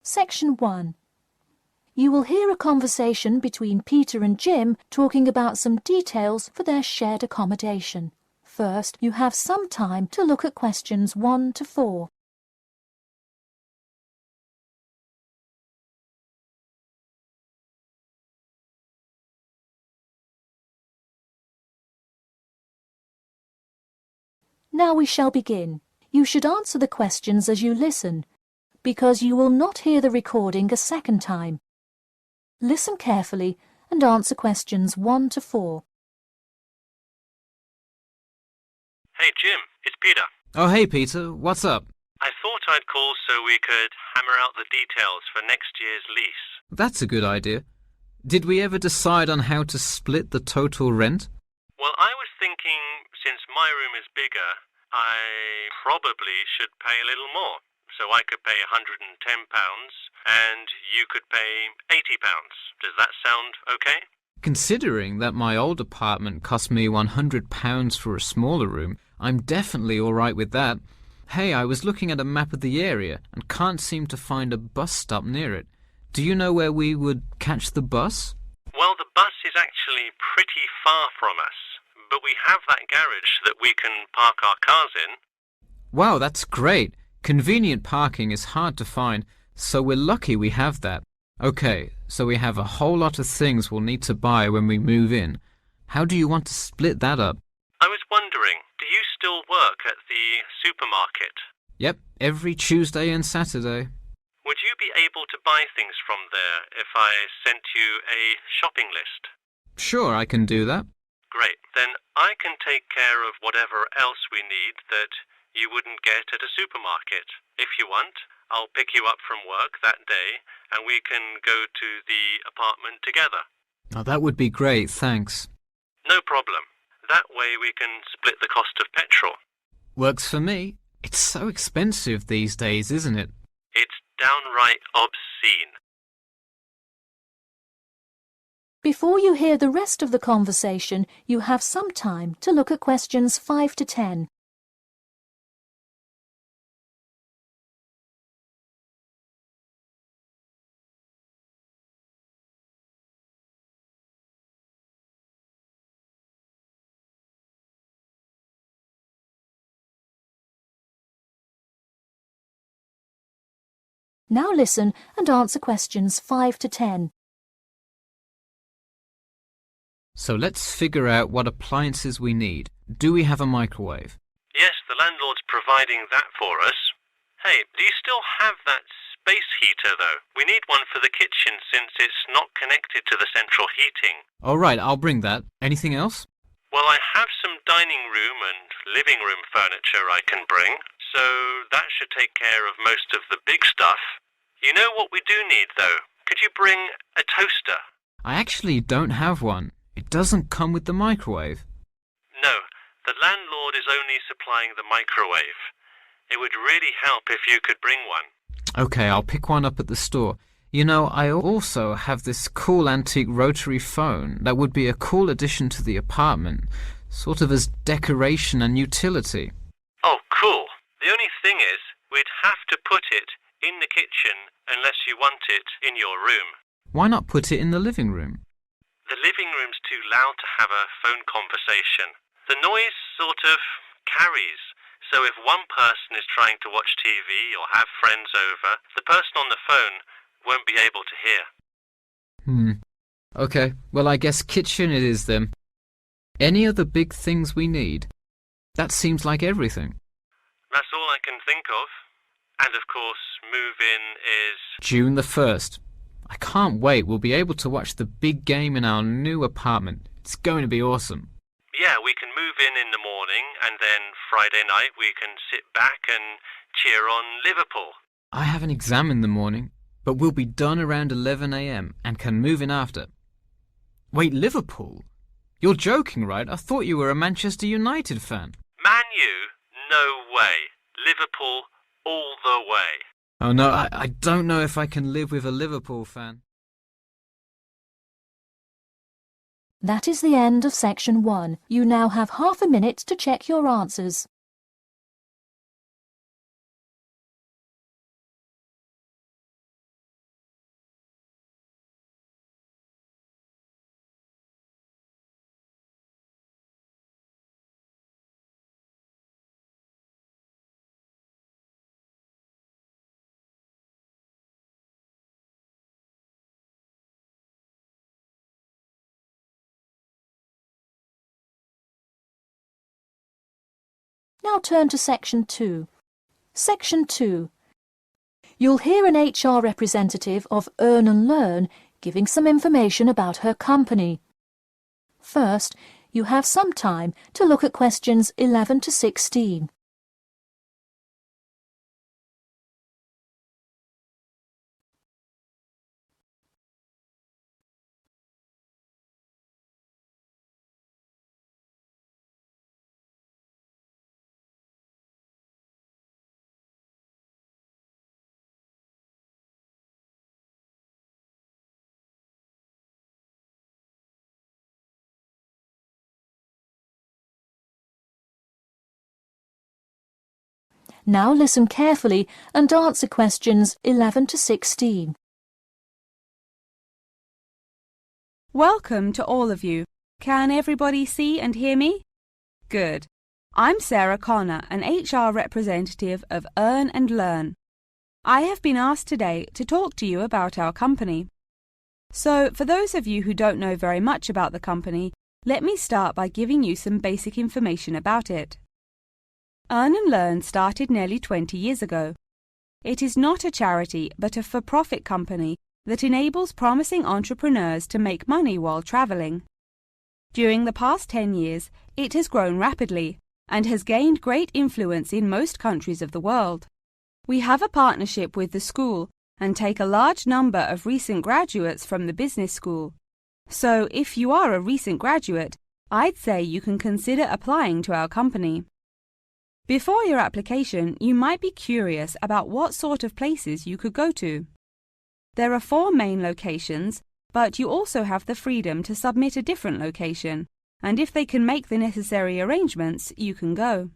Section 1. You will hear a conversation between Peter and Jim talking about some details for their shared accommodation. First, you have some time to look at questions 1 to 4. Now we shall begin. You should answer the questions as you listen, because you will not hear the recording a second time. Listen carefully and answer questions 1 to 4. Hey Jim, it's Peter. Oh, hey Peter, what's up? I thought I'd call so we could hammer out the details for next year's lease. That's a good idea. Did we ever decide on how to split the total rent? Well, I was thinking, since my room is bigger, I probably should pay a little more. So I could pay £110 and you could pay £80. Does that sound okay? Considering that my old apartment cost me £100 for a smaller room, I'm definitely all right with that. Hey, I was looking at a map of the area and can't seem to find a bus stop near it. Do you know where we would catch the bus? Well, the bus is actually pretty far from us, but we have that garage that we can park our cars in. Wow, that's great. Convenient parking is hard to find, so we're lucky we have that. Okay, so we have a whole lot of things we'll need to buy when we move in. How do you want to split that up? I was wondering, do you still work at the supermarket? Yep, every Tuesday and Saturday. Would you be able to buy things from there if I sent you a shopping list? Sure, I can do that. Great. Then I can take care of whatever else we need that you wouldn't get at a supermarket. If you want, I'll pick you up from work that day and we can go to the apartment together. Oh, that would be great, thanks. No problem. That way we can split the cost of petrol. Works for me. It's so expensive these days, isn't it? It's downright obscene. Before you hear the rest of the conversation, you have some time to look at questions 5 to 10. Now listen and answer questions 5 to 10. So let's figure out what appliances we need. Do we have a microwave? Yes, the landlord's providing that for us. Hey, do you still have that space heater though? We need one for the kitchen since it's not connected to the central heating. All right, I'll bring that. Anything else? Well, I have some dining room and living room furniture I can bring, so that should take care of most of the big stuff. You know what we do need though? Could you bring a toaster? I actually don't have one. It doesn't come with the microwave. No, the landlord is only supplying the microwave. It would really help if you could bring one. Okay, I'll pick one up at the store. You know, I also have this cool antique rotary phone that would be a cool addition to the apartment, sort of as decoration and utility. Oh, cool. The only thing is, we'd have to put it in the kitchen unless you want it in your room. Why not put it in the living room? The living room's too loud to have a phone conversation. The noise sort of carries, so if one person is trying to watch TV or have friends over, the person on the phone won't be able to hear. Okay, well I guess kitchen it is then. Any other big things we need? That seems like everything. That's all I can think of. And of course, move-in is June the 1st. I can't wait. We'll be able to watch the big game in our new apartment. It's going to be awesome. Yeah, we can move in the morning and then Friday night we can sit back and cheer on Liverpool. I have an exam in the morning, but we'll be done around 11 a.m. and can move in after. Wait, Liverpool? You're joking, right? I thought you were a Manchester United fan. Man U? No way. Liverpool all the way. Oh no, I don't know if I can live with a Liverpool fan. That is the end of section 1. You now have half a minute to check your answers. Now turn to Section 2. Section 2. You'll hear an HR representative of Earn and Learn giving some information about her company. First, you have some time to look at questions 11 to 16. Now listen carefully and answer questions 11 to 16. Welcome to all of you. Can everybody see and hear me? Good. I'm Sarah Connor, an HR representative of Earn and Learn. I have been asked today to talk to you about our company. So, for those of you who don't know very much about the company, let me start by giving you some basic information about it. Earn and Learn started nearly 20 years ago. It is not a charity but a for-profit company that enables promising entrepreneurs to make money while travelling. During the past 10 years, it has grown rapidly and has gained great influence in most countries of the world. We have a partnership with the school and take a large number of recent graduates from the business school. So, if you are a recent graduate, I'd say you can consider applying to our company. Before your application, you might be curious about what sort of places you could go to. There are 4 main locations, but you also have the freedom to submit a different location, and if they can make the necessary arrangements, you can go.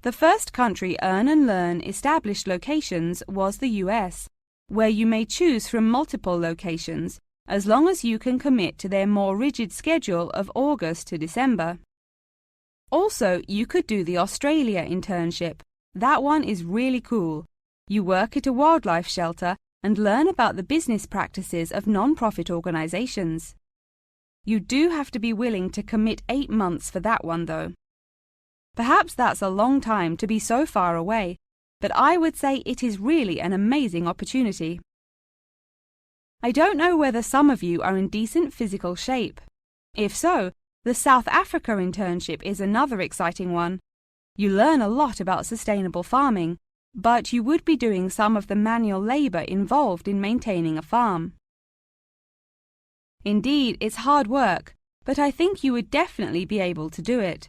The first country Earn and Learn established locations was the US, where you may choose from multiple locations, as long as you can commit to their more rigid schedule of August to December. Also, you could do the Australia internship. That one is really cool. You work at a wildlife shelter and learn about the business practices of non-profit organisations. You do have to be willing to commit 8 months for that one though. Perhaps that's a long time to be so far away, but I would say it is really an amazing opportunity. I don't know whether some of you are in decent physical shape. If so, the South Africa internship is another exciting one. You learn a lot about sustainable farming, but you would be doing some of the manual labour involved in maintaining a farm. Indeed, it's hard work, but I think you would definitely be able to do it.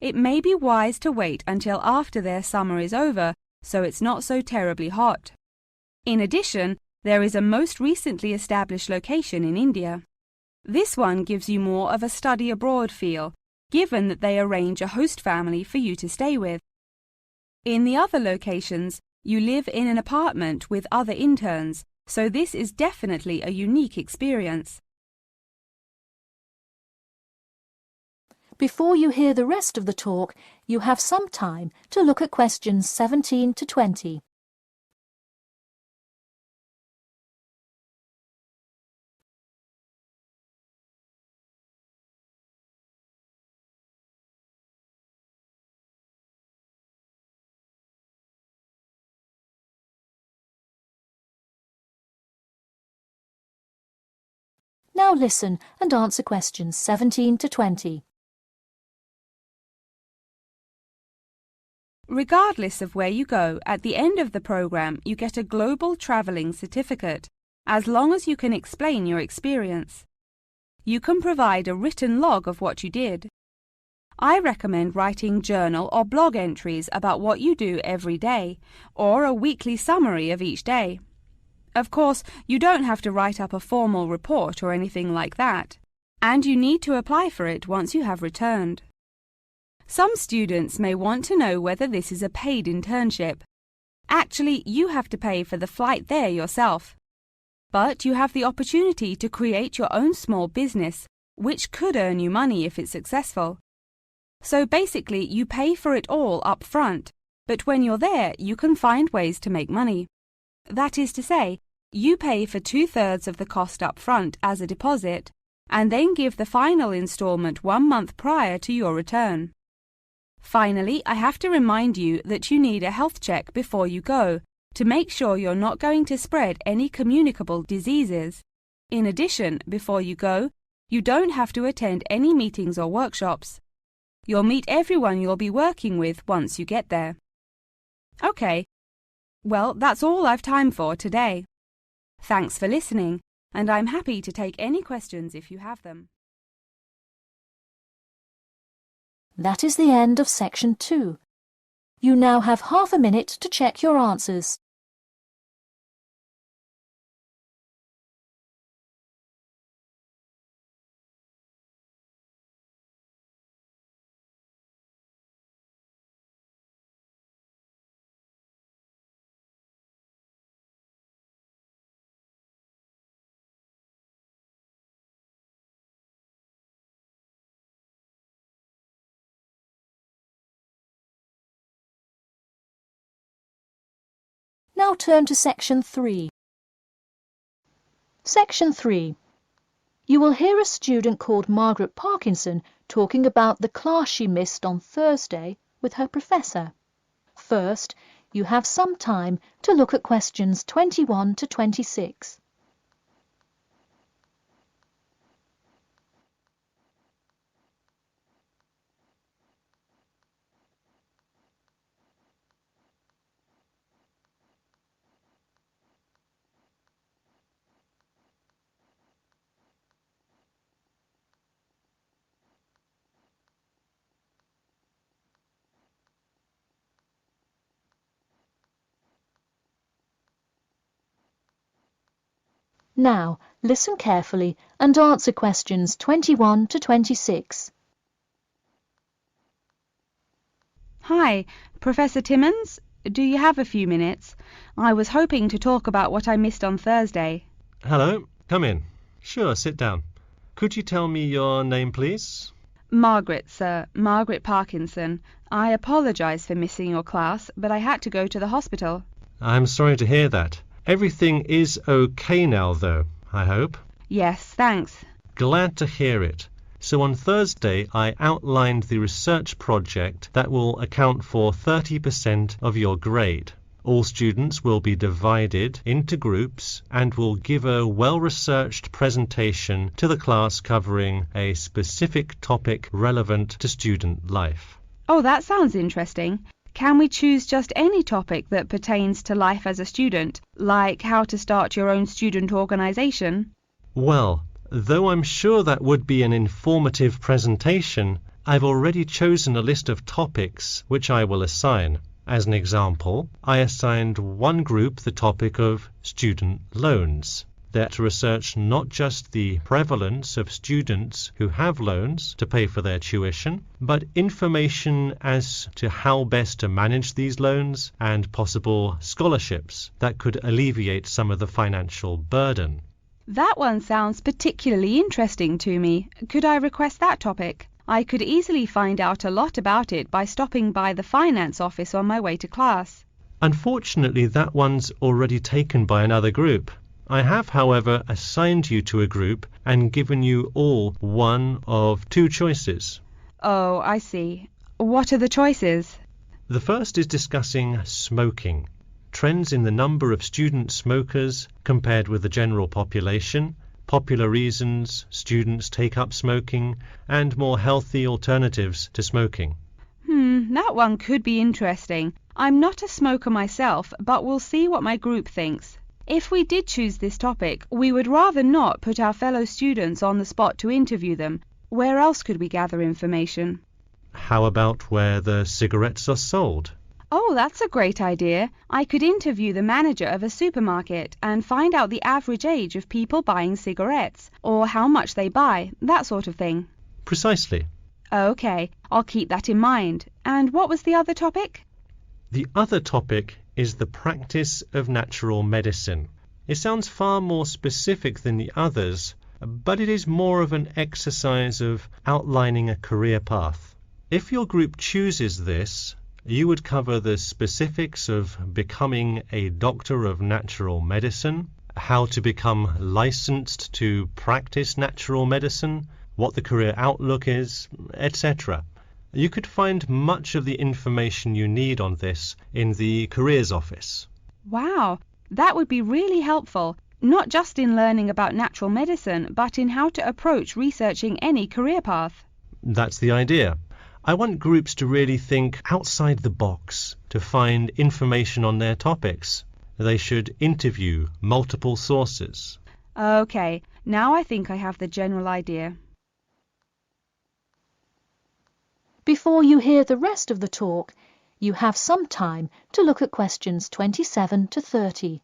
It may be wise to wait until after their summer is over, so it's not so terribly hot. In addition, there is a most recently established location in India. This one gives you more of a study abroad feel, given that they arrange a host family for you to stay with. In the other locations, you live in an apartment with other interns, so this is definitely a unique experience. Before you hear the rest of the talk, you have some time to look at questions 17 to 20. Now listen and answer questions 17 to 20. Regardless of where you go, at the end of the program you get a global travelling certificate, as long as you can explain your experience. You can provide a written log of what you did. I recommend writing journal or blog entries about what you do every day, or a weekly summary of each day. Of course, you don't have to write up a formal report or anything like that, and you need to apply for it once you have returned. Some students may want to know whether this is a paid internship. Actually, you have to pay for the flight there yourself. But you have the opportunity to create your own small business, which could earn you money if it's successful. So basically, you pay for it all up front, but when you're there, you can find ways to make money. That is to say, you pay for 2/3 of the cost up front as a deposit, and then give the final instalment 1 month prior to your return. Finally, I have to remind you that you need a health check before you go to make sure you're not going to spread any communicable diseases. In addition, before you go, you don't have to attend any meetings or workshops. You'll meet everyone you'll be working with once you get there. Okay, well, that's all I've time for today. Thanks for listening, and I'm happy to take any questions if you have them. That is the end of section 2. You now have half a minute to check your answers. Now turn to section 3. Section 3. You will hear a student called Margaret Parkinson talking about the class she missed on Thursday with her professor. First, you have some time to look at questions 21 to 26. Now, listen carefully and answer questions 21 to 26. Hi, Professor Timmons. Do you have a few minutes? I was hoping to talk about what I missed on Thursday. Hello, come in. Sure, sit down. Could you tell me your name, please? Margaret, sir. Margaret Parkinson. I apologise for missing your class, but I had to go to the hospital. I'm sorry to hear that. Everything is okay now, though, I hope. Yes, thanks. Glad to hear it. So on Thursday, I outlined the research project that will account for 30% of your grade. All students will be divided into groups and will give a well-researched presentation to the class covering a specific topic relevant to student life. Oh, that sounds interesting. Can we choose just any topic that pertains to life as a student, like how to start your own student organisation? Well, though I'm sure that would be an informative presentation, I've already chosen a list of topics which I will assign. As an example, I assigned one group the topic of student loans. They're to research not just the prevalence of students who have loans to pay for their tuition, but information as to how best to manage these loans and possible scholarships that could alleviate some of the financial burden. That one sounds particularly interesting to me. Could I request that topic? I could easily find out a lot about it by stopping by the finance office on my way to class. Unfortunately, that one's already taken by another group. I have, however, assigned you to a group and given you all one of two choices. Oh, I see. What are the choices? The first is discussing smoking, trends in the number of student smokers compared with the general population, popular reasons students take up smoking, and more healthy alternatives to smoking. That one could be interesting. I'm not a smoker myself, but we'll see what my group thinks. If we did choose this topic, we would rather not put our fellow students on the spot to interview them. Where else could we gather information? How about where the cigarettes are sold? Oh, that's a great idea. I could interview the manager of a supermarket and find out the average age of people buying cigarettes, or how much they buy, that sort of thing. Precisely. Okay, I'll keep that in mind. And what was the other topic? The other topic is the practice of natural medicine. It sounds far more specific than the others, but it is more of an exercise of outlining a career path. If your group chooses this, you would cover the specifics of becoming a doctor of natural medicine, how to become licensed to practice natural medicine, what the career outlook is, etc. You could find much of the information you need on this in the Careers Office. Wow, that would be really helpful, not just in learning about natural medicine, but in how to approach researching any career path. That's the idea. I want groups to really think outside the box to find information on their topics. They should interview multiple sources. Okay, now I think I have the general idea. Before you hear the rest of the talk, you have some time to look at questions 27 to 30.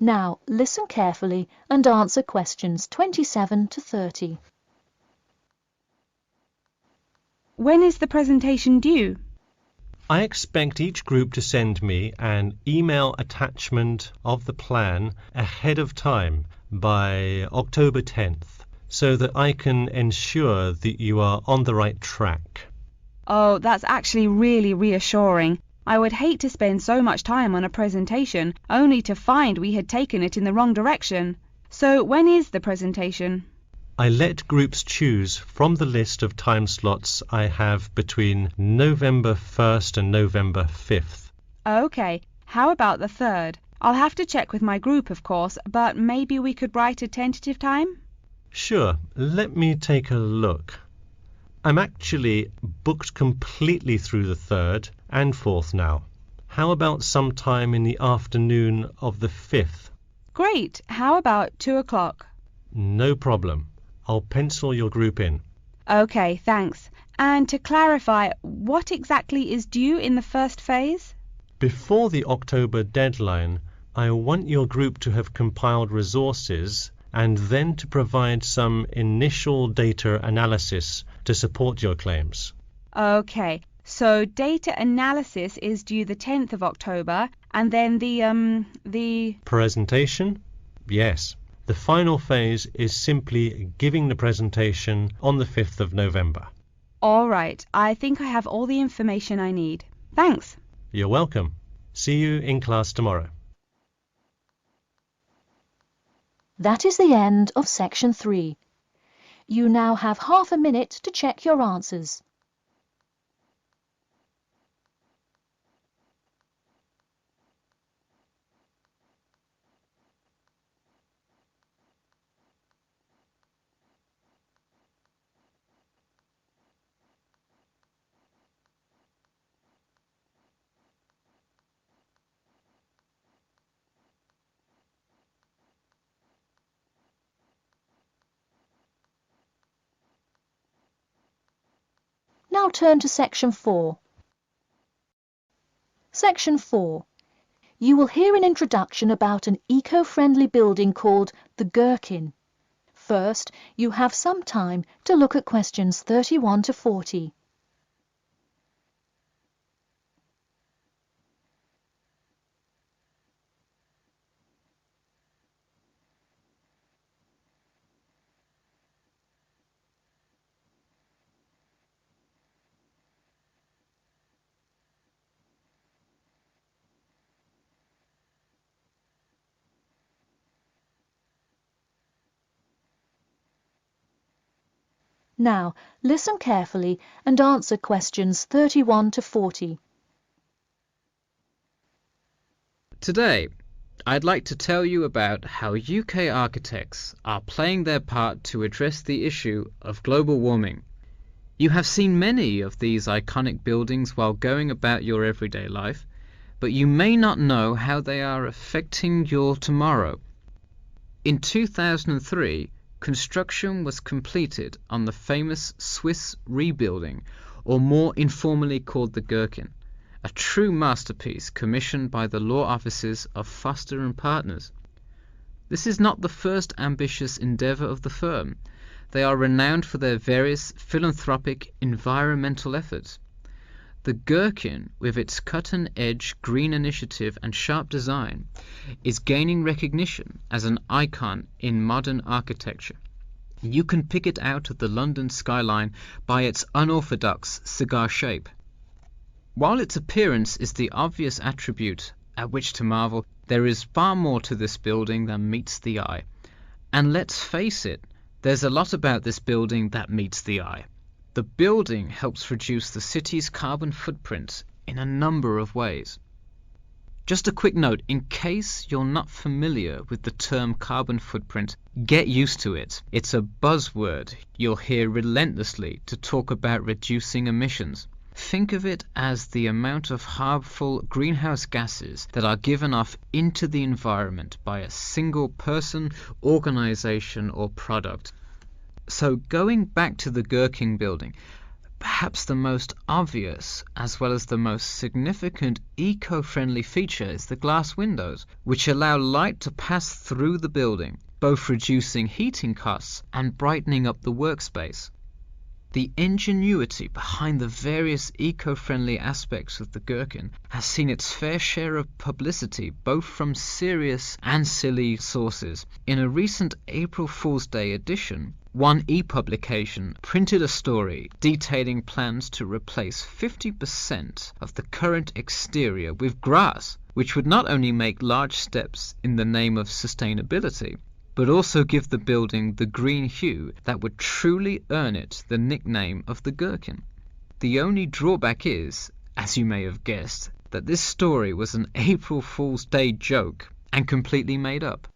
Now listen carefully and answer questions 27 to 30. When is the presentation due? I expect each group to send me an email attachment of the plan ahead of time by October 10th, so that I can ensure that you are on the right track. Oh, that's actually really reassuring. I would hate to spend so much time on a presentation only to find we had taken it in the wrong direction. So when is the presentation? I let groups choose from the list of time slots I have between November 1st and November 5th. Okay, how about the 3rd? I'll have to check with my group, of course, but maybe we could write a tentative time? Sure, let me take a look. I'm actually booked completely through the 3rd and 4th now. How about sometime in the afternoon of the 5th? Great, how about 2 o'clock? No problem. I'll pencil your group in. Okay, thanks. And to clarify, what exactly is due in the first phase? Before the October deadline, I want your group to have compiled resources and then to provide some initial data analysis to support your claims. Okay, so data analysis is due the 10th of October, and then the Presentation? Yes. The final phase is simply giving the presentation on the 5th of November. All right, I think I have all the information I need. Thanks. You're welcome. See you in class tomorrow. That is the end of section 3. You now have half a minute to check your answers. Now turn to section 4. Section 4. You will hear an introduction about an eco-friendly building called the Gherkin. First, you have some time to look at questions 31 to 40. Now, listen carefully and answer questions 31 to 40. Today, I'd like to tell you about how UK architects are playing their part to address the issue of global warming. You have seen many of these iconic buildings while going about your everyday life, but you may not know how they are affecting your tomorrow. In 2003, construction was completed on the famous Swiss rebuilding, or more informally called the Gherkin, a true masterpiece commissioned by the law offices of Foster and Partners. This is not the first ambitious endeavour of the firm. They are renowned for their various philanthropic environmental efforts. The Gherkin, with its cutting-edge green initiative and sharp design, is gaining recognition as an icon in modern architecture. You can pick it out of the London skyline by its unorthodox cigar shape. While its appearance is the obvious attribute at which to marvel, there is far more to this building than meets the eye. And let's face it, there's a lot about this building that meets the eye. The building helps reduce the city's carbon footprint in a number of ways. Just a quick note, in case you're not familiar with the term carbon footprint, get used to it. It's a buzzword you'll hear relentlessly to talk about reducing emissions. Think of it as the amount of harmful greenhouse gases that are given off into the environment by a single person, organization, or product. So going back to the Gherkin building, perhaps the most obvious as well as the most significant eco-friendly feature is the glass windows, which allow light to pass through the building, both reducing heating costs and brightening up the workspace. The ingenuity behind the various eco-friendly aspects of the Gherkin has seen its fair share of publicity both from serious and silly sources. In a recent April Fool's Day edition, one e-publication printed a story detailing plans to replace 50% of the current exterior with grass, which would not only make large steps in the name of sustainability, but also give the building the green hue that would truly earn it the nickname of the Gherkin. The only drawback is, as you may have guessed, that this story was an April Fool's Day joke and completely made up.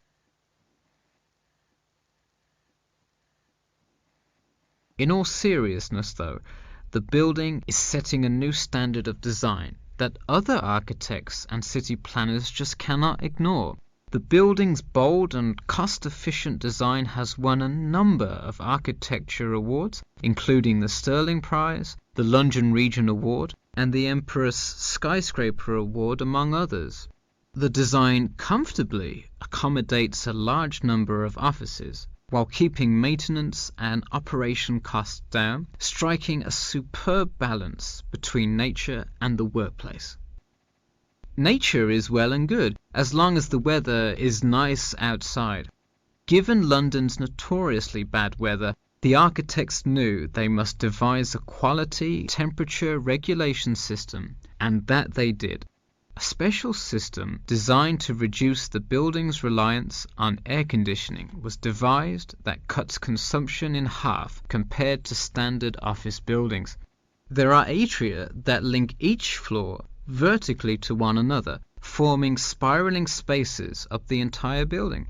In all seriousness though, the building is setting a new standard of design that other architects and city planners just cannot ignore. The building's bold and cost-efficient design has won a number of architecture awards, including the Stirling Prize, the London Region Award, and the Emperor's Skyscraper Award, among others. The design comfortably accommodates a large number of offices, while keeping maintenance and operation costs down, striking a superb balance between nature and the workplace. Nature is well and good, as long as the weather is nice outside. Given London's notoriously bad weather, the architects knew they must devise a quality temperature regulation system, and that they did. A special system designed to reduce the building's reliance on air conditioning was devised that cuts consumption in half compared to standard office buildings. There are atria that link each floor vertically to one another, forming spiraling spaces up the entire building.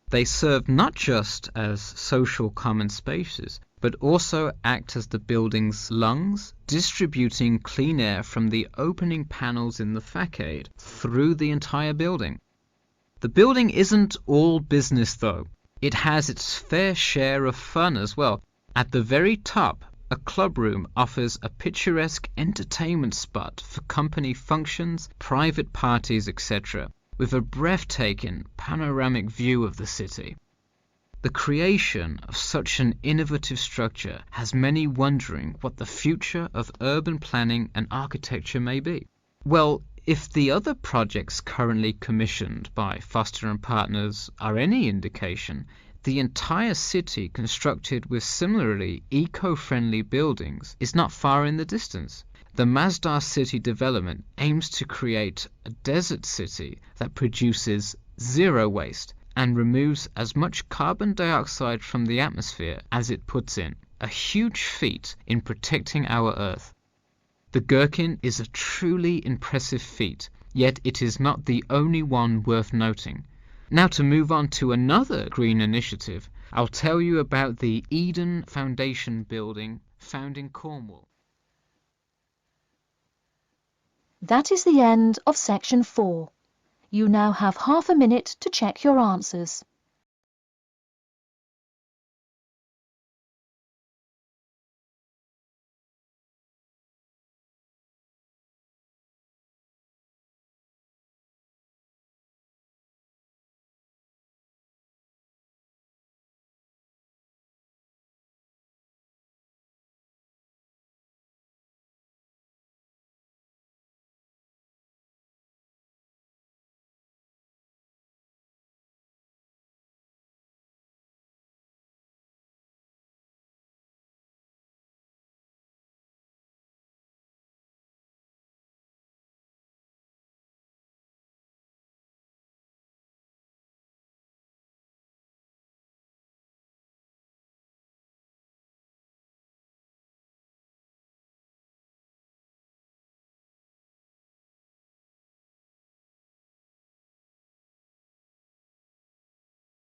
They serve not just as social common spaces, but also act as the building's lungs, distributing clean air from the opening panels in the facade through the entire building. The building isn't all business though. It has its fair share of fun as well. At the very top, a club room offers a picturesque entertainment spot for company functions, private parties, etc., with a breathtaking panoramic view of the city. The creation of such an innovative structure has many wondering what the future of urban planning and architecture may be. Well, if the other projects currently commissioned by Foster & Partners are any indication, the entire city constructed with similarly eco-friendly buildings is not far in the distance. The Masdar City development aims to create a desert city that produces zero waste and removes as much carbon dioxide from the atmosphere as it puts in, a huge feat in protecting our Earth. The Gherkin is a truly impressive feat, yet it is not the only one worth noting. Now to move on to another green initiative, I'll tell you about the Eden Foundation building found in Cornwall. That is the end of section 4. You now have half a minute to check your answers.